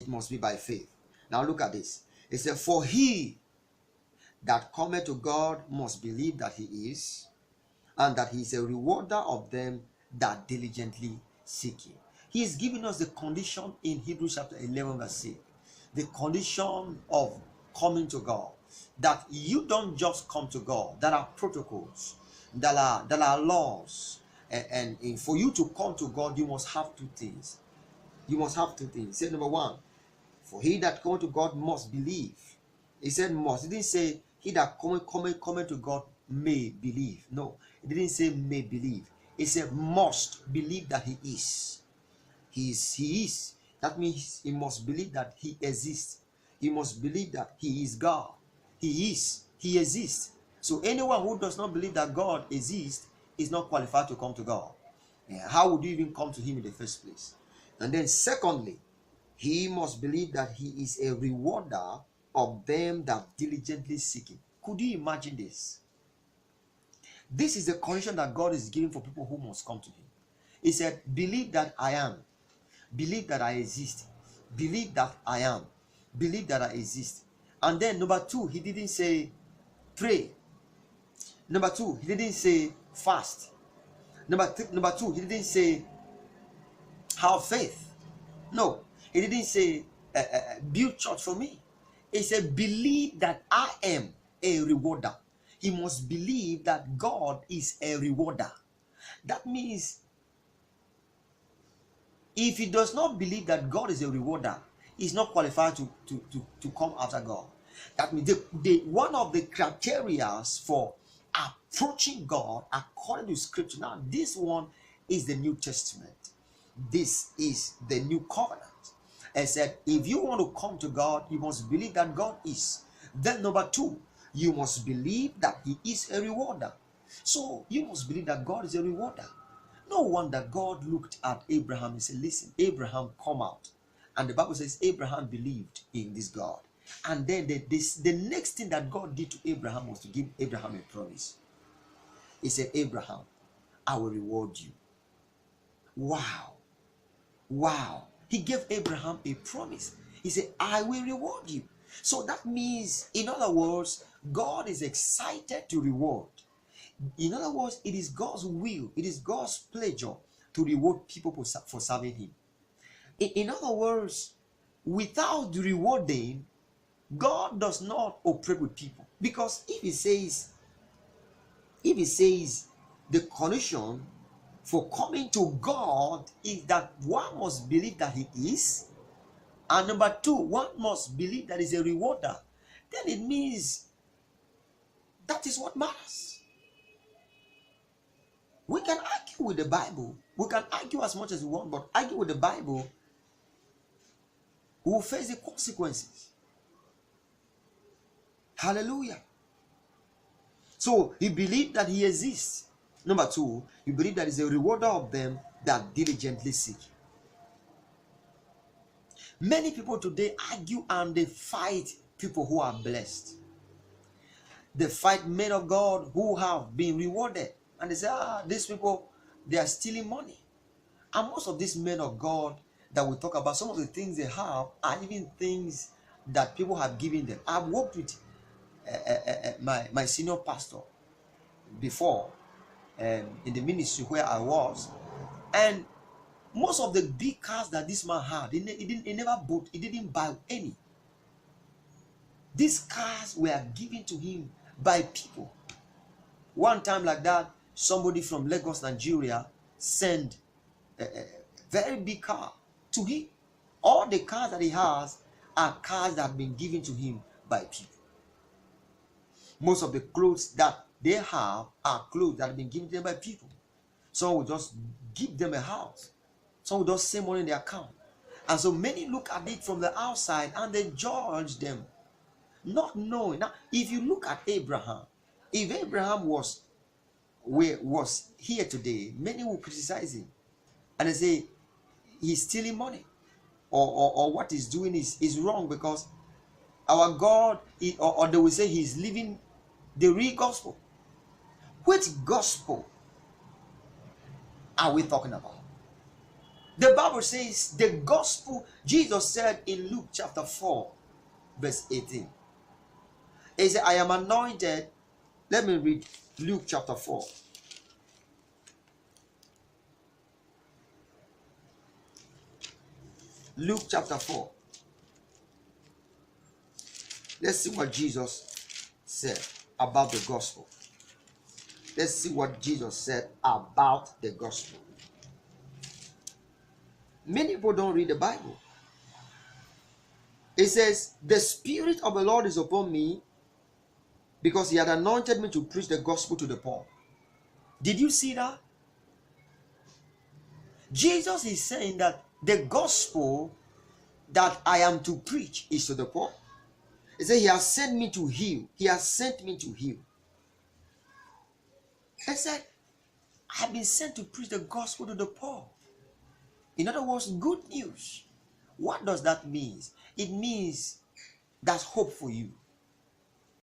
it must be by faith. Now look at this. It said, for he that cometh to God must believe that he is, and that he is a rewarder of them that diligently seek him. He is giving us the condition in Hebrews chapter 11 verse 6. The condition of coming to God. That you don't just come to God. There are protocols. There are laws. And for you to come to God, you must have two things. You must have two things. Say number one, for he that cometh to God must believe. He said must. He didn't say he that cometh to God may believe. No, it didn't say may believe. It said must believe that he is. He is. That means he must believe that he exists. He must believe that he is God. He is. He exists. So anyone who does not believe that God exists is not qualified to come to God. How would you even come to him in the first place? And then secondly, he must believe that he is a rewarder of them that diligently seek him. Could you imagine this? This is the condition that God is giving for people who must come to him. He said, believe that I am. Believe that I exist. Believe that I am. Believe that I exist. And then number two, he didn't say pray. Number two, he didn't say fast. Number two, he didn't say have faith. No, he didn't say build church for me. He said believe that I am a rewarder. He must believe that God is a rewarder. That means if he does not believe that God is a rewarder, he's not qualified to come after God. That means one of the criteria for approaching God according to scripture. Now, this one is the New Testament. This is the new covenant. I said, if you want to come to God, you must believe that God is. Then number two, you must believe that he is a rewarder. So you must believe that God is a rewarder. No wonder God looked at Abraham and said, listen, Abraham, come out. And the Bible says Abraham believed in this God. And then the next thing that God did to Abraham was to give Abraham a promise. He said, Abraham, I will reward you. Wow. Wow. He gave Abraham a promise. He said, I will reward you. So that means, in other words, God is excited to reward. In other words, it is God's will, it is God's pleasure to reward people for serving him. In other words, without rewarding, God does not operate with people. Because if he says the condition for coming to God is that one must believe that he is, and number two, one must believe that he's a rewarder, then it means that is what matters. We can argue with the Bible. We can argue as much as we want, but argue with the Bible, we will face the consequences. Hallelujah. So he believed that he exists. Number two, he believed that he's a rewarder of them that diligently seek. Many people today argue and they fight people who are blessed. They fight men of God who have been rewarded. And they say, these people, they are stealing money. And most of these men of God that we talk about, some of the things they have are even things that people have given them. I've worked with my senior pastor before in the ministry where I was. And most of the big cars that this man had, he never bought, he didn't buy any. These cars were given to him by people. One time like that, somebody from Lagos, Nigeria, sent a very big car to him. All the cars that he has are cars that have been given to him by people. Most of the clothes that they have are clothes that have been given to them by people. Some will just give them a house. Some will just send money in their account. And so many look at it from the outside and they judge them, not knowing. Now, if you look at Abraham, if Abraham was here today, many will criticize him and they say he's stealing money, or what he's doing is wrong, because our God, or they will say he's living the real gospel. Which gospel are we talking about? The Bible says the gospel, Jesus said in Luke chapter 4, verse 18. He said, I am anointed. Let me read Luke chapter 4. Luke chapter 4. Let's see what Jesus said about the gospel. Let's see what Jesus said about the gospel. Many people don't read the Bible. It says, the Spirit of the Lord is upon me because he had anointed me to preach the gospel to the poor. Did you see that? Jesus is saying that the gospel that I am to preach is to the poor. He said, he has sent me to heal. He has sent me to heal. He said, I have been sent to preach the gospel to the poor. In other words, good news. What does that mean? It means there's hope for you.